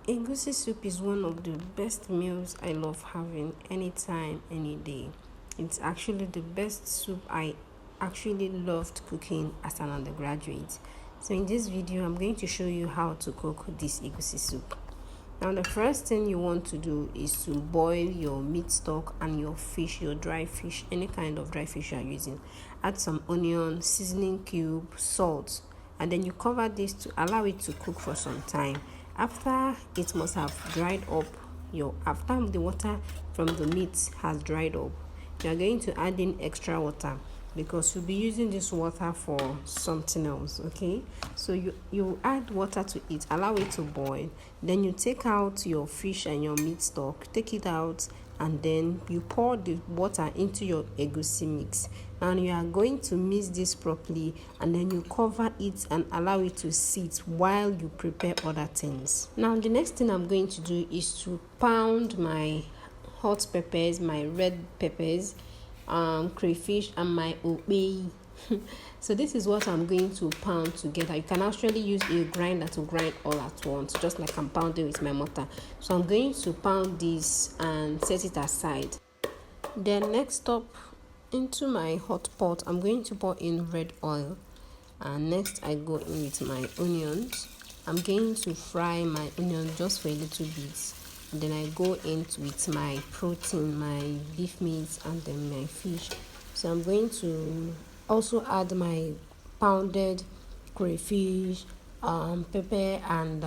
Egusi soup is one of the best meals I love having anytime, any day. It's actually the best soup I actually loved cooking as an undergraduate. So in this video, I'm going to show you how to cook this egusi soup. Now the first thing you want to do is to boil your meat stock and your fish, your dry fish, any kind of dry fish you are using. Add some onion, seasoning cube, salt, and then you cover this to allow it to cook for some time. After it must have dried up, after the water from the meat has dried up, you are going to add in extra water because you'll be using this water for something else. Okay, so you add water to it, allow it to boil, then you take out your fish and your meat stock, take it out, and then you pour the water into your egusi mix. Now you are going to mix this properly, and then you cover it and allow it to sit while you prepare other things. Now the next thing I'm going to do is to pound my hot peppers, my red peppers, crayfish, and my Okpeyi. So this is what I'm going to pound together. You can actually use a grinder to grind all at once, just like I'm pounding with my mortar. So I'm going to pound this and set it aside. Then next up, into my hot pot, I'm going to pour in red oil, and next I go in with my onions. I'm going to fry my onion just for a little bit, and then I go in with my protein, my beef meat, and then my fish. So I'm going to also add my pounded crayfish, pepper, and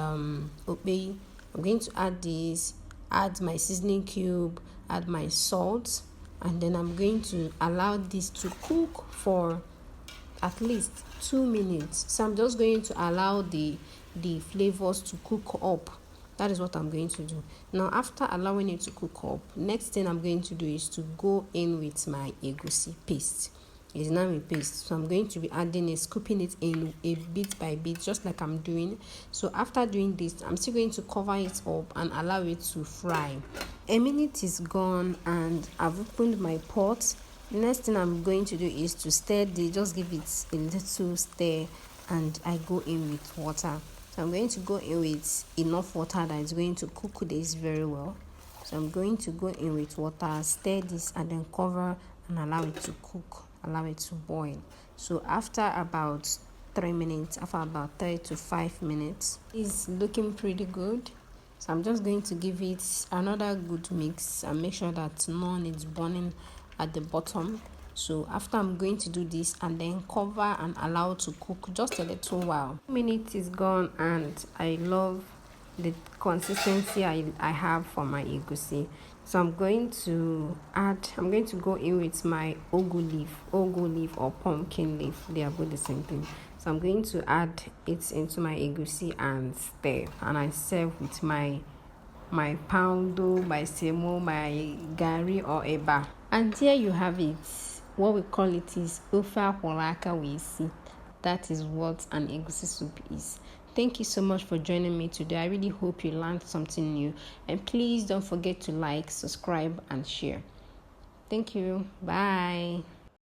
Okpeyi. I'm going to add this, add my seasoning cube, add my salt, and then I'm going to allow this to cook for at least 2 minutes. So I'm just going to allow the flavors to cook up. That is what I'm going to do. Now after allowing it to cook up, next thing I'm going to do is to go in with my egusi paste. It's now in paste, so I'm going to be adding it, scooping it in a bit by bit, just like I'm doing. So after doing this, I'm still going to cover it up and allow it to fry. A minute is gone and I've opened my pot. The next thing I'm going to do is to stir this, just give it a little stir, and I go in with water. So I'm going to go in with enough water that is going to cook this very well. So I'm going to go in with water, stir this, and then cover and allow it to cook, allow it to boil. So after about 3 minutes, after about 3 to 5 minutes, it's looking pretty good. So I'm just going to give it another good mix and make sure that none is burning at the bottom. So after I'm going to do this and then cover and allow to cook just a little while. 2 minutes is gone and I love the consistency I have for my egusi. So I'm going to go in with my ugu leaf or pumpkin leaf. They are both the same thing. So I'm going to add it into my egusi and stir, and I serve with my poundo, my semo, my gari or eba. And here you have it. What we call it is ofe akwọrọaka wesi. That is what an egusi soup is. Thank you so much for joining me today. I really hope you learned something new. And please don't forget to like, subscribe, and share. Thank you. Bye.